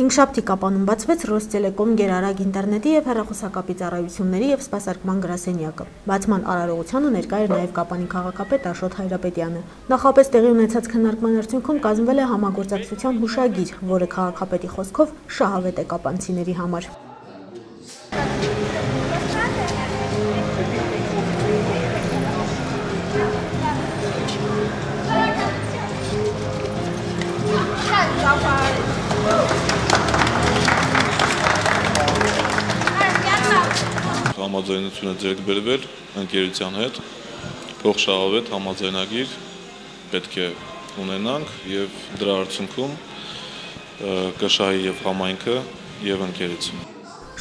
Հինգշաբթի Կապանում բացվեց Ռոստելեկոմ գերարագ ինտերնետի և հեռախոսակապի ծառայությունների և սպասարկման գրասենյակը։ Բացման արարողությանը ներկա էր նաև Կապանի քաղաքապետ Աշոտ Հայրապետյանը։ Նախապես տեղի ունեցած քննարկման արդյունքում կազմվել է համագործակցության հուշագիր, որը քաղաքապետի խոսքով շահավետ է կապանցիների համար։ Համաձայնություն է ձեռք բերվել ընկերության հետ, փոխշահավետ համաձայնագիր պետք է ունենանք եւ դրա արդյունքում կշահի եւ համայնքը եւ ընկերությունը։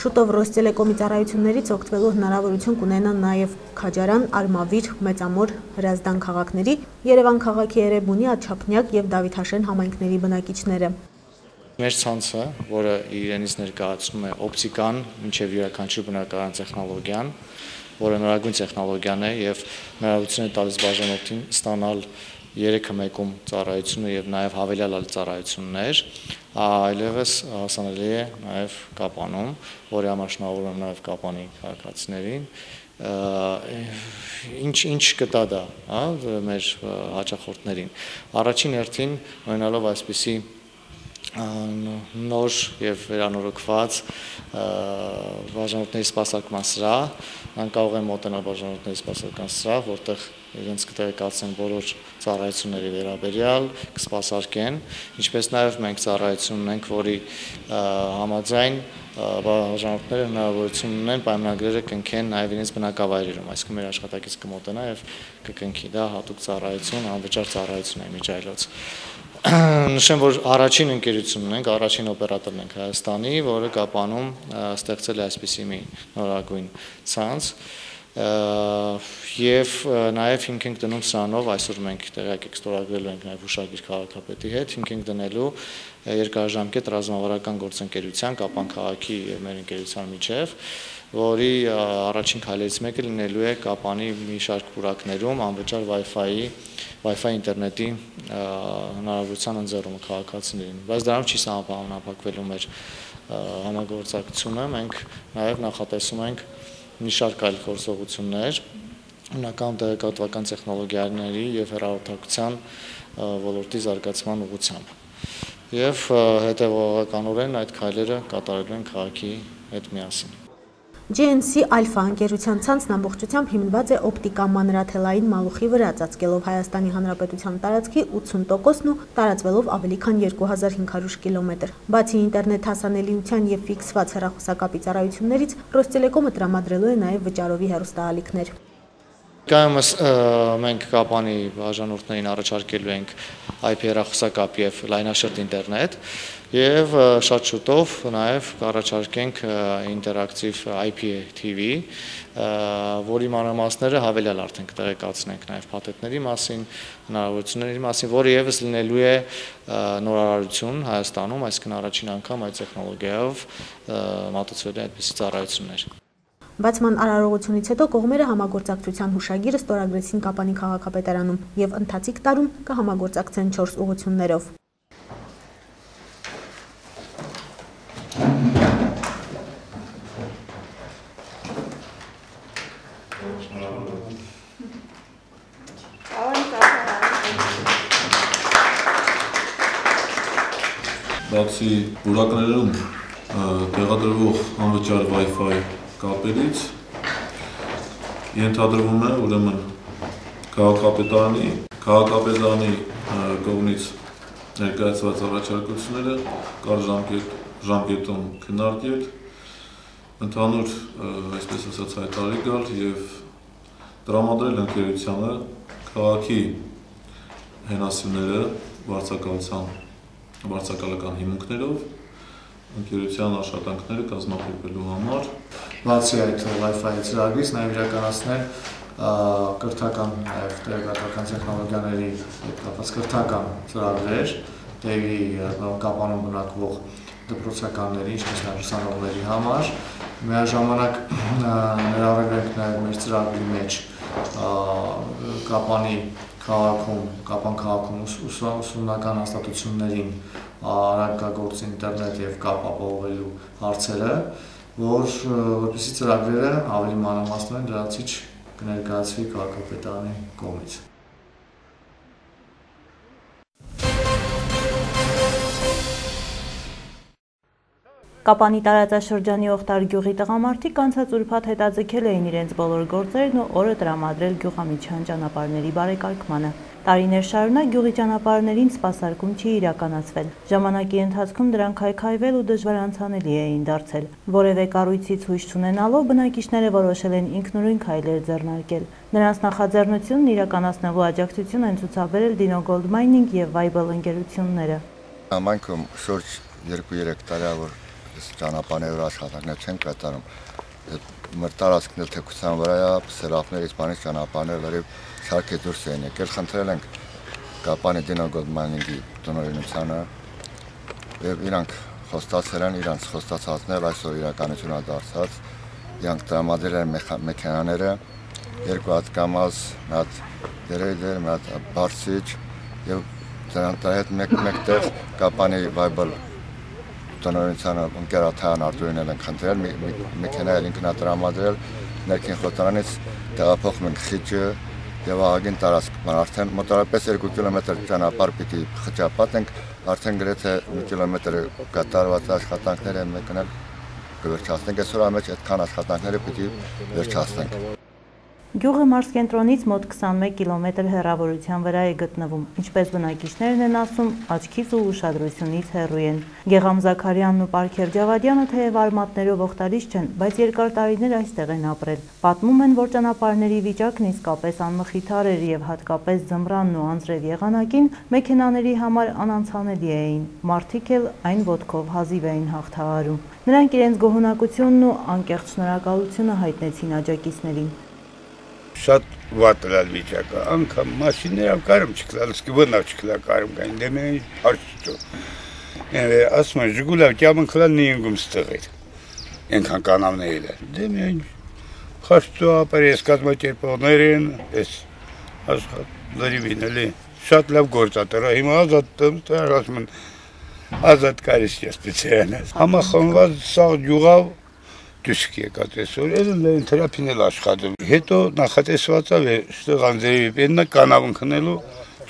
Շուտով Ռոստելեկոմի ծառայություններից օգտվելու հնարավորություն կունենան նաև Քաջարան, Արմավիր, Մեծամոր, Հրազդան քաղաքների, Երևան քաղաքի Էրեբունի, Աջափնյակ եւ Դավիթաշեն համայնքների բնակիչները։ Մեր ցանցը, որը իրենից ներկայացնում է օպտիկան, մինչև յուրաքանչյուր բնակարան տեխնոլոգիան, որը նորագույն տեխնոլոգիան է եւ հնարավորություն է տալիս բաժանորդին ստանալ 3-1-ում ծառայությունը եւ նաեւ հավելյալ այլ ծառայություններ, այլևս հասանելի է նաեւ Կապանում, որի համար շնորհավորում եմ նաեւ Կապանի քաղաքացիներին։ Ինչ կտա դա, մեր հաճախորդներին։ Առաջին հերթին ունենալով այսպիսի նոր եւ վերանորոգված բաժանորդների սպասարկման սրահ, նրանք կարող են մոտենալ բաժանորդների սպասարկման սրահ, որտեղ իրենց կտեղեկացնեն բոլոր ծառայությունների վերաբերյալ, կսպասարկեն, ինչպես նաեւ մենք ծառայություն ունենք, որի համաձայն բաժանորդները հնարավորություն ունեն պայմանագրերը կնքեն նաեւ իրենց բնակավայրերում, այսինքն մեր աշխատակից կմոտենա եւ կկնքի, դա հատուկ ծառայություն, անվճար ծառայություն է միջայլոց։ Նշեմ, որ առաջին ընկերությունն ունենք, առաջին օպերատորն ենք Հայաստանի, որը Կապանում ստեղծել է այսպիսի մի նորագույն ցանց եւ նաեւ հիմք ենք դնում սրանով, այսօր մենք տեղյակ եք ստորագրելու ենք նաեւ հուշագիր քաղաքապետի հետ, հիմք ենք դնելու երկարաժամկետ ռազմավարական գործընկերության Կապան քաղաքի եւ մեր ընկերության միջեւ, որի առաջին քայլերից մեկը լինելու է Կապանի մի շարք պուրակներում անվճար Wi-Fi ինտերնետի հնարավորության ընձեռումը քաղաքացիներին, բայց դրանով չի սահմանափակվելու մեր համագործակցությունը, մենք նաև նախատեսում ենք մի շարք այլ գործողություններ, հիմնական տեղեկատվական տեխնոլոգիաների եւ հեռահաղորդակցության ոլորտի զարգացման ուղղությամբ։ Եվ հետևողականորեն այդ քայլերը կատարելու են քաղաքի հետ միասին։ GNC Alpha ընկերության ցանցն ամբողջությամբ հիմնված է օպտիկա մանրաթելային մալուխի վրա, ծածկելով Հայաստանի Հանրապետության տարածքի 80%-ն ու տարածվելով ավելի քան 2500 կիլոմետր։ Բացի ինտերնետ հասանելիության եւ ֆիքսված հեռախոսակապի ծառայություններից, Ռոստելեկոմը տրամադրելու է նաեւ վճարովի հեռուստաալիքներ։ Կայումս մենք Կապանի բաժանորդներին առաջարկելու ենք IP հեռախոսակապ եւ լայնաշերտ ինտերնետ եւ շատ շուտով նաեւ կառաջարկենք ինտերակտիվ IPTV, որի մանրամասները հավելյալ արդեն կտեղեկացնենք նաեւ փաթեթների մասին, հնարավորությունների մասին, որը եւս լինելու է նորարարություն Հայաստանում, այսինքն առաջին անգամ այդ տեխնոլոգիայով մատուցվելու է այդպիսի ծառայություններ։ Բացման արարողությունից հետո կողմերը համագործակցության հուշագիրը ստորագրեցին Կապանի քաղաքապետարանում եւ ընթացիկ տարում կհամագործակցեն 4 ուղղություններով։ Բացի պուրակներում տեղադրվող անվճար Wi-Fi կապերից ենթադրվում է ուրեմն քաղաքապետարանի կողմից ներկայացված առաջարկությունները կար ժամկետում քննարկել, ընդհանուր այսպես ասած հայտարարի գալ եւ տրամադրել ընկերությանը քաղաքի հենասյուները վարձակալական հիմունքներով ընկերության աշխատանքները կազմակերպելու համար։ Բացի այդ Wi-Fi ծրագրից նաև իրականացնել կրթական նաև տեղեկատվական տեխնոլոգիաների հետ կապված կրթական ծրագրեր տեղի Կապանում բնակվող դպրոցականների, ինչպես նաև ուսանողների համար։ Միաժամանակ ներառել ենք նաև մեր ծրագրի մեջ Կապան քաղաքում ուսումնական հաստատություններին արագագործ ինտերնետ եւ կապ ապահովելու հարցերը, որպեսզի ծրագրերը ավելի մանրամասնորեն լրացիչ կներկայացվի քաղաքապետարանի կողմից։ Կապանի տարածաշրջանի Օխտար գյուղի տղամարդիկ անցած ուրբաթ հետաձգել էին իրենց բոլոր գործերն ու օրը տրամադրել գյուղամիջյան ճանապարհների բարեկարգմանը։ Տարիներ շարունակ գյուղի ճանապարհներին սպասարկում չի իրականացվել։ Ժամանակի ընթացքում դրանք քայքայվել ու դժվար անցանելի էին դարձել։ Որևէ կառույցից հույս չունենալով բնակիչները որոշել են ինքնուրույն քայլեր ձեռնարկել։ Նրանց նախաձեռնությունն իրականացնելու աջակցություն են ցուցաբերել Dino Gold Mining եւ Weibel ընկերությունները։ Համայնքում շուրջ 2-3 տարի որ ճանապարհների վրա աշխատանքներ չեն կատարում։ Մրտարածքն էլ թեկության վրա է, սրափներից բանից ճանապարհները լրիվ շարքի դուրս են եկել, խնդրել ենք Կապանի Dino Gold Mining-ի տնօրինությանը եւ իրանք խոստացել են իրանց խոստացածներ այսօր իրականություն է դարձած։ Իրանք տրամադրել են մեքենաները, 2 հատ կամազ, մի հատ դերեյդեր, մի հատ բարձիչ եւ դրանց հետ մեկտեղ Կապանի Weibel տնօրինությանը ընկերաթան արտունել են խնդրել մեքենայել ինքնատրամադրել ներքին խոթարանից տեղափոխում ենք խիճը եւ ահագին տարածք արդեն մոտավորապես 2 կիլոմետր ճանապարհ պիտի խճապատենք արդեն գրեթե 1 կիլոմետր կատարված աշխատանքներ են մեկնել կվերջացնենք այսօր ամեջ այդքան աշխատանքները պիտի վերջացնենք։ Գյուղը մարզկենտրոնից մոտ 21 կիլոմետր հեռավորության վրա է գտնվում, ինչպես բնակիչներն են ասում, աչքից ու ուշադրությունից հեռու են։ Գեգամ Զաքարյանն ու Պարքեր Ջավադյանը թեև արմատներով օգտալից չեն, բայց երկար տարիներ այստեղ են ապրել։ Պատմում են, որ ճանապարհների վիճակն իսկապես անմխիթար էր եւ հատկապես ձմռանն ու անձրև եղանակին մեքենաների համար անանցանելի էին։ Մարդիկ էլ այն ոտքով հազիվ էին հաղթահարում։ Նրանք իրենց գոհունակությունն ու անկեղծ շնորհակալությունը հայտնեցին աջակիցներին։ Շատ վատ էր վիճակը, անգամ մաշիններով կարում չկլալ, սկվնավ չկլա կարում կային, դե մեն հարցուծու։ Ասում են, ժգուլավ կյամն կլալ նիինգում ստղեր, ենքան կանավներ էր։ Դե մեն հարցուծու ապար ես կազմակերպողներ են, ես լրիվին էլի, շատ լավ գործատար, հիմա ազատ ասում են, ազատ կարիս ես պիցերան ես։ Համախոնված սաղ յուղավ, դուսք եկած այսօր, էլ թերապին էլ աշխատում։ Հետո նախատեսվածավ է շտեղ անձերևի պեննա կանավն քնելու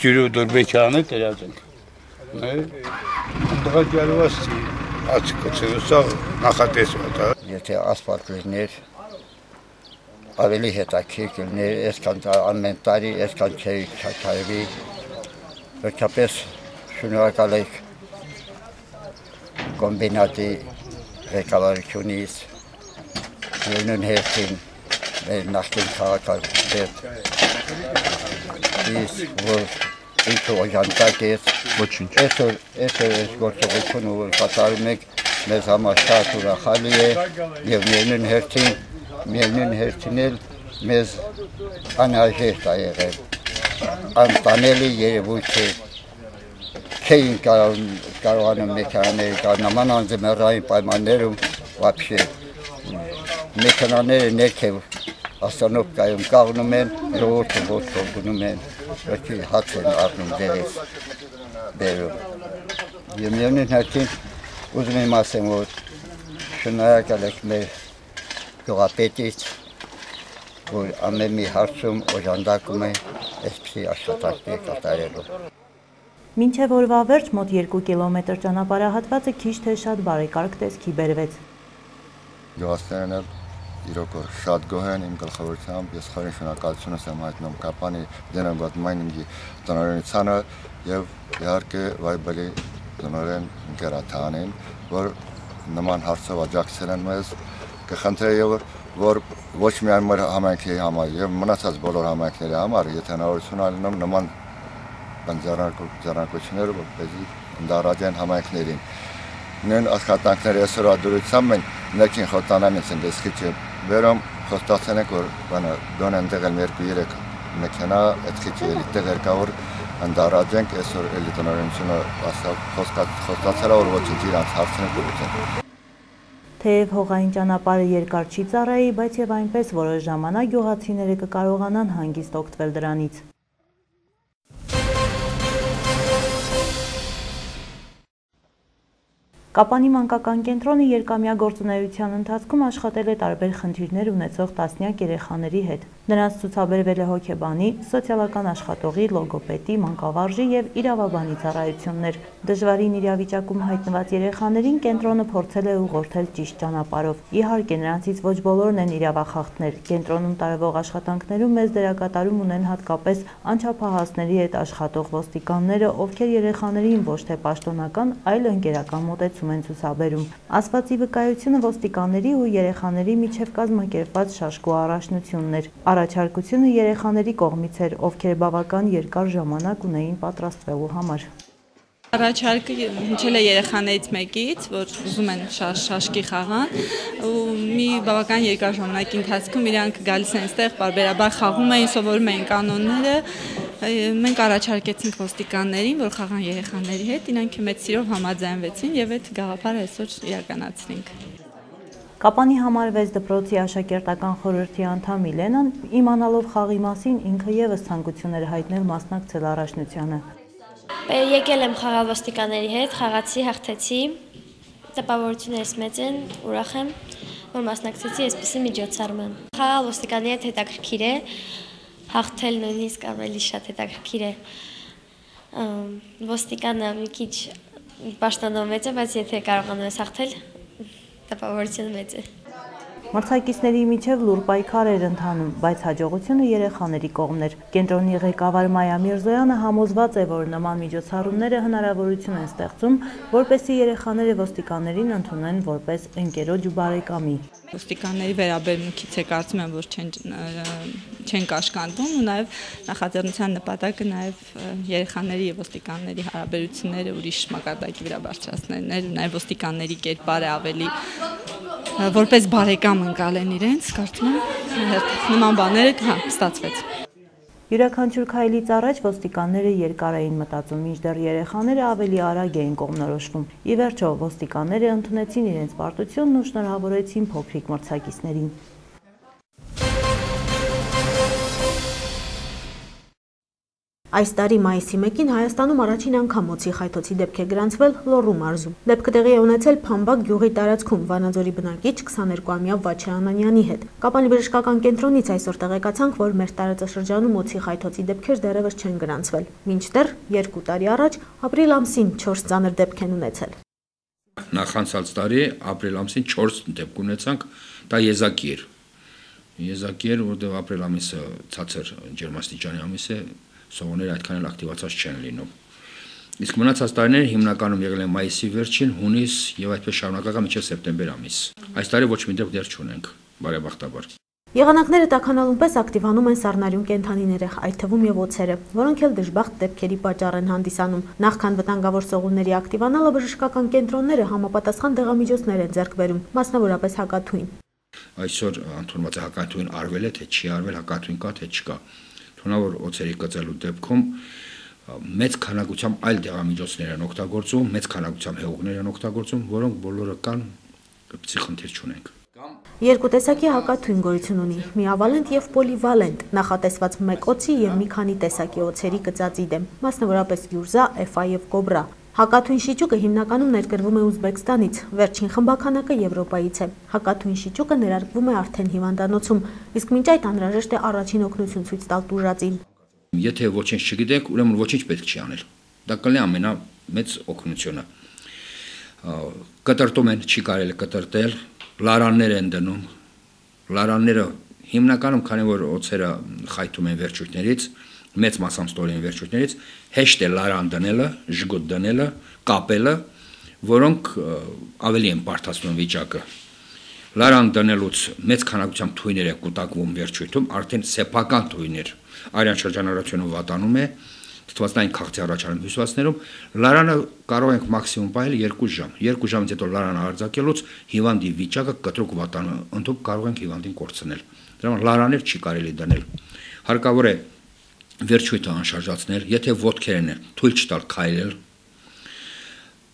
ջուրու դորբեքյանը տերած ենք։ Դղակյալվածի ացկոցել, սա նախատեսված է։ Եթե ասպալտ լիներ, ավելի հետաքրքիր կլիներ, այսքան ամեն տարի, այսքան չէի չայվի, վերջապես շնորհակալ եք կոմբինատի ղեկավարությունից Նույն հերթին մեր նախկին քաղաքապետ իսկ որ ինքը օժանդակ էր ոչինչ այսօր այս գործողությունը որ կատարում եք մեզ համար շատ ուրախալի է եւ միևնույն հերթին էլ մեզ անհրաժեշտ է եղել անտանելի երևույթ է չէին կարողանում մեքենաները նման անձմեռային պայմաններում вообще մեքենաները ներքև ասանոպկայում կաղնում են, ժողովուրդը ոտքով գնում են, ոչի հաց են առնում դերից բերում։ Եվ միևնույն հերթին ուզում եմ ասեմ, որ շնորհակալ եք մեր գյուղապետից, որ ամեն մի հարցում օժանդակում է այսպիսի աշխատանքներ կատարելու։ Մինչև օրվա վերջ մոտ 2 կիլոմետր ճանապարհահատվածը քիչ թե շատ բարեկարգ տեսքի բերվեց։ Գյուղացիներն էլ իրոք շատ գոհ են իմ գլխավորությամբ, ես խորին շնորհակալություն եմ հայտնում Կապանի Dino Gold Mining-ի տնօրինությանը եւ իհարկե Weibel-ի տնօրեն ընկերաթանին, որ նման հարցով աջակցել են մեզ, կխնդրեի որ ոչ միայն մեր համայնքի համար եւ մնացած բոլոր համայնքների համար, եթե հնարավորություն ունենամ նման ձեռնարկությունները, որպեսզի ընդառաջեն համայնքներին։ Նույն աշխատանքները այսօր ադրությամբ են ներքին խոթանանից են դեսքիչը վերում խոստացել ենք, որ գոնե ընդեղել 2-3 մեքենա այդ խիճի էլի տեղեր կա, որ ընդառաջենք այսօր էլի տնօրինությունը խոստացել է, որ ոչինչ իրանց հարցնենք կլուծեն։ Թեև հողային ճանապարհը երկար չի ծառայի, բայց եւ այնպես որոշ ժամանակ գյուղացիները կկարողանան հանգիստ օգտվել դրանից։ Կապանի մանկական կենտրոնը երկամյա գործունեության ընթացքում աշխատել է տարբեր խնդիրներ ունեցող տասնյակ երեխաների հետ։ Նրանց ցուցաբերվել է հոգեբանի, սոցիալական աշխատողի, լոգոպեդի, մանկավարժի եւ իրավաբանի ծառայություններ։ Դժվարին իրավիճակում հայտնված երեխաներին կենտրոնը փորձել է ուղղորդել ճիշտ ճանապարհով։ Իհարկե, նրանցից ոչ բոլորն են իրավախախտներ։ Կենտրոնում տարվող աշխատանքներում մեծ դերակատարում ունեն հատկապես անչափահասների հետ աշխատող ոստիկանները, ովքեր երեխաներին ոչ թե պաշտոնական, այլ ընկերական մոտեցում են ցուցաբերում։ Ասվածի վկայությունը ոստիկանների ու երեխաների միջև կազմակերպված շաշկու առաջնությունն էր։ Առաջարկությունը երեխաների կողմից էր, ովքեր բավական երկար ժամանակ ունեին պատրաստվելու համար։ Առաջարկը հնչել է երեխաներից մեկից, որ ուզում են շաշկի խաղան, ու մի բավական երկար ժամանակի ընթացքում իրանք գալիս են այստեղ, բարբերաբար խաղում էին, սովորում էին կանոնները։ Մենք առաջարկեցինք ոստիկաններին, որ խաղան երեխաների հետ, իրանք մեծ սիրով համաձայնվեցին եւ այդ գաղափարը այսօր իրականացրինք։ Կապանի համար 6 դպրոցի աշակերտական խորհրդի անդամ Միլենան, իմանալով խաղի մասին, ինքը եւս ցանկություն էր հայտնել մասնակցել առաջնությանը։ Եկել եմ խաղալ ոստիկանների հետ, խաղացի, հաղթեցի, տպավորություններս մեծ են, ուրախ եմ, որ մասնակցեցի այսպիսի միջոցառման։ Խաղալ ոստիկանի հետ հետաքրքիր է, հաղթել նույնիսկ ավելի շատ հետաքրքիր է։ Ոստիկանը մի քիչ պաշտոնով մեծ է, բայց եթե կարողանում ես հաղթել, տպավորությունը մեծ է։ Մրցակիցների միջև լուր պայքար էր ընթանում, բայց հաջողությունը երեխաների կողմն էր։ Կենտրոնի ղեկավար Մայա Միրզոյանը համոզված է, որ նման միջոցառումները հնարավորություն են ստեղծում, որպեսզի երեխաները ոստիկաններին ընդունեն որպես ընկերոջ ու բարեկամի։ Ոստիկանների վերաբերմունքից է կարծում եմ, որ չեն կաշկանդվում ու նաև նախաձեռնության նպատակը նաև երեխաների եւ ոստիկանների հարաբերությունները ուրիշ մակարդակի վրա բարձրացնելն է, նաև ոստիկանների կերպարը ավելի որպես բարեկամ ընկալեն իրենց, կարծում եմ նման բաները ստացվեց։ Յուրաքանչյուր քայլից առաջ ոստիկանները երկար էին մտածում, մինչդեռ երեխաները ավելի արագ էին կողմնորոշվում։ Ի վերջո, ոստիկանները ընդունեցին իրենց պարտությունն ու շնորհավորեցին փոքրիկ մրցակիցներին։ Այս տարի մայիսի 1-ին Հայաստանում առաջին անգամ մոցի խայթոցի դեպք է գրանցվել Լոռու մարզում։ Դեպքը տեղի է ունեցել Փամբակ գյուղի տարածքում Վանաձորի բնակիչ 22-ամյա Վաչե Անանյանի հետ։ Կապանի բժշկական կենտրոնից այսօր տեղեկացանք, որ մեր տարածաշրջանում մոցի խայթոցի դեպքեր դեռևս չեն գրանցվել։ Մինչդեռ 2 տարի առաջ ապրիլ ամսին 4 ծանր դեպք են ունեցել։ Նախանցած տարի ապրիլ ամսին 4 դեպք ունեցանք, դա եզակի էր, որտեղ ապրիլ ամիսը ցածր ջերմաստիճանի ամիս է, սովորները այդքան էլ ակտիվացած չեն լինում։ Իսկ մնացած տարիները հիմնականում եղել են մայիսի վերջին, հունիս եւ այդպես շարունակական մինչեւ սեպտեմբեր ամիս։ Այս տարի ոչ մի դեպք դեռ չունենք, բարեբախտաբար։ Եղանակները տաքանալուն պես ակտիվանում են սառնարյուն կենդանիները, այդ թվում եւ օձերը, որոնք էլ դժբախտ դեպքերի պատճառ են հանդիսանում։ Նախքան վտանգավոր սողունների ակտիվանալը բժշկական կենտրոնները համապատասխան դեղամիջոցներ են ձեռք բերում, մասնավորապես հակաթույն։ Այսօր ընդունված է հակաթույն արվել է, թե չի արվել, հակաթույն կա, թե չկա։ Թունավոր օձերի կծելու դեպքում մեծ քանակությամբ այլ դեղամիջոցներ են օգտագործում, մեծ քանակությամբ հեղուկներ են օգտագործում, որոնք բոլորը կան, այդպիսի խնդիր չունենք։ Երկու տեսակի հակաթույն գոյություն ունի՝ միավալենտ եւ պոլիվալենտ, նախատեսված մեկ օձի եւ մի քանի տեսակի օձերի կծածի դեմ, մասնավորապես յուրզա, էֆա եւ կոբրա։ Հակաթույն շիճուկը հիմնականում ներկրվում է Ուզբեկստանից, վերջին խմբականակը Եվրոպայից է։ Հակաթույն շիճուկը ներարկվում է արդեն հիվանդանոցում, իսկ մինչ այդ անհրաժեշտ է առաջին օգնություն ցույց տալ տուժածին։ Եթե ոչինչ չգիտեք, ուրեմն ոչինչ պետք չի անել։ Դա կլինի ամենամեծ օգնությունը։ Կտրտում են, չի կարելի կտրտել, լարաններ են դնում։ Լարանները հիմնականում, քանի որ օձերը խայթում են վերջույթներից, մեծ մասամբ ստորին վերջույթներից, հեշտ է լարան դնելը, ժգուտ դնելը, կապելը, որոնք ավելի են բարդացնում վիճակը։ Լարան դնելուց մեծ քանակությամբ թույներ է կուտակվում վերջույթում, արդեն սեփական թույներ, արյան շրջանառությունը վատանում է, թթվածնային քաղցի առաջանում հյուսվածքներում, լարանը կարող ենք մաքսիմում պահել 2 ժամ։ 2 ժամից հետո լարանը արձակելուց հիվանդի վիճակը կտրուկ վատանում, ընդհանուր կարող ենք հիվանդին կորցնել։ Դրա համար լարաներ չի կարելի դնել։ Հարկավոր է վերջույթը անշարժացնել, եթե ոտքերն են, թույլ չտալ քայլել,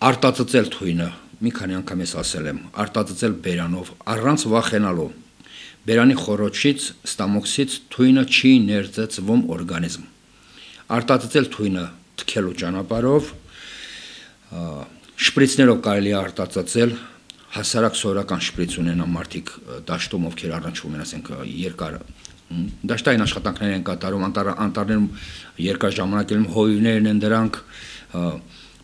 արտածծել թույնը, մի քանի անգամ ես ասել եմ, արտածծել բերանով, առանց վախենալու։ Բերանի խոռոչից, ստամոքսից թույնը չի ներծծվում օրգանիզմ։ Արտածծել թույնը թքելու ճանապարհով, շպրիցներով կարելի է արտածածել, հասարակ սովորական շպրից ունենան մարդիկ դաշտում, ովքեր առնչվում են, ասենք, երկար դաշտային աշխատանքներ են կատարում, անտառներում երկար ժամանակ ելնում, հովիվներն են դրանք,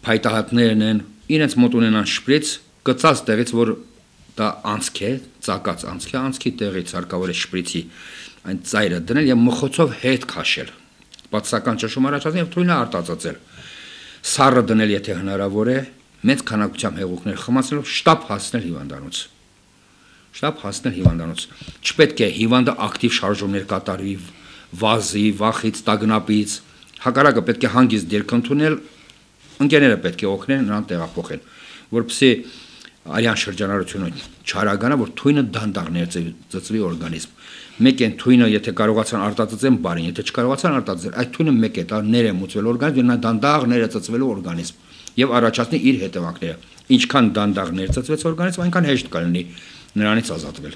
փայտահատներն են, իրենց մոտ ունենան շպրից, կծած տեղից, որ դա անցք է, ծակած անցք է, անցքի տեղից հարկավոր է շպրիցի այն ծայրը դնել եւ մխոցով հետ քաշել։ Պատասական ճնշում առաջացնել եւ թույնը արտածածել։ Սառը դնել, եթե հնարավոր է, մեծ քանակությամբ հեղուկներ խմացնելով շտապ հասնել հիվանդանոց։ Շտապ հասնել հիվանդանոց։ Չպետք է հիվանդը ակտիվ շարժումներ կատարվի, վազի, վախից, տագնապից։ Հակառակը պետք է հանգիստ դիրք ընդունել, ընկերները պետք է օգնեն նրան տեղափոխել, որպեսզի արյան շրջանառությունը չարագանա, որ թույնը դանդաղ ներծծվի օրգանիզմ։ Մեկ են թույնը, եթե կարողացան արտածծեն բարին, եթե չկարողացան արտածծել, այդ թույնը մեկ է, դա ներեմուծվել օրգանիզմ, նա դանդաղ ներծծվելու օրգանիզմ եւ առաջացնի իր հետևանքները։ Ինչքան դանդաղ ներծծվեց օրգանիզմ, այնքան հեշտ կլինի նրանից ազատվել։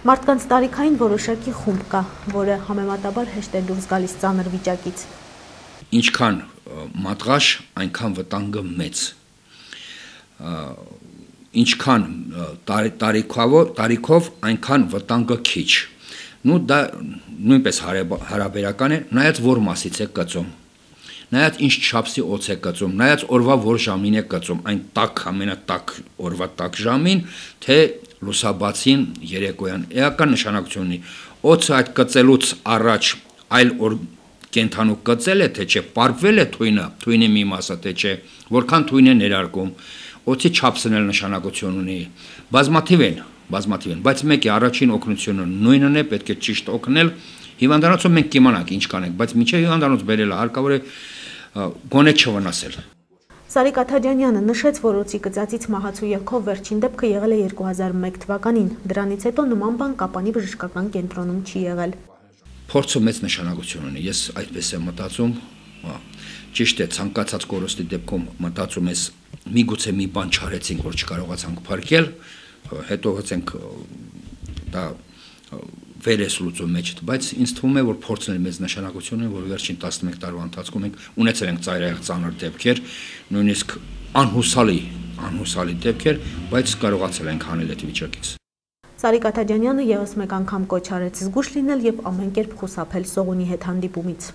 Մարդկանց տարիքային որոշակի խումբ կա, որը համեմատաբար հեշտ է դուրս գալիս ծանր վիճակից։ Ինչքան մատղաշ, այնքան վտանգը մեծ։ Ինչքան տարիքով, այնքան վտանգը քիչ։ Նու դա նույնպես հարաբերական է, նայած որ մասից է կծում, նայած ինչ չափսի օձ է կծում, նայած օրվա որ ժամին է կծում, այն տաք, ամենատաք օրվա տաք ժամին, թե լուսաբացին երեկոյան, էական նշանակություն ունի։ Օձը այդ կծելուց առաջ այլ օր կենթանու կծել է, թե չէ, պարպվել է թույնի մի մասը, թե չէ, որքան թույն է ներարկում, օձի չափսն էլ նշանակություն ունի, բազմաթիվ են, բայց մեկ է առաջին օգնությունը նույնն է, պետք է ճիշտ օգնել, հիվանդանոցում մենք կիմանանք ինչ կանենք, բայց մինչև հիվանդանոց բերելը հարկավոր է գոնե չվնասել։ Սարիկ Աթաջանյանը նշեց, որ օձի կծածից մահացու ելքով վերջին դեպքը եղել է 2001 թվականին, դրանից հետո նման բան Կապանի բժշկական կենտրոնում չի եղել։ Փորձը մեծ նշանակություն ունի, ես այդպես եմ մտածում, ճիշտ է, ցանկացած կորստի դեպքում մտածում ես միգուցե մի բան չարեցինք, որ չկարողացանք փրկել, հետո հացենք դա վերես լուծում մեջ, բայց ինձ թվում է, որ փորձն է մեծ նշանակություն ունի, որ վերջին 11 տարվա ընթացքում մենք ունեցել ենք ծայրահեղ ծանր դեպքեր, նույնիսկ անհուսալի դեպքեր, բայց կարողացել ենք հանել այդ վիճակից։ Սարիկ Աթաջանյանը ևս մեկ անգամ կոչ արեց զգուշ լինել եւ ամեն կերպ խուսափել Սողունի հետ հանդիպումից։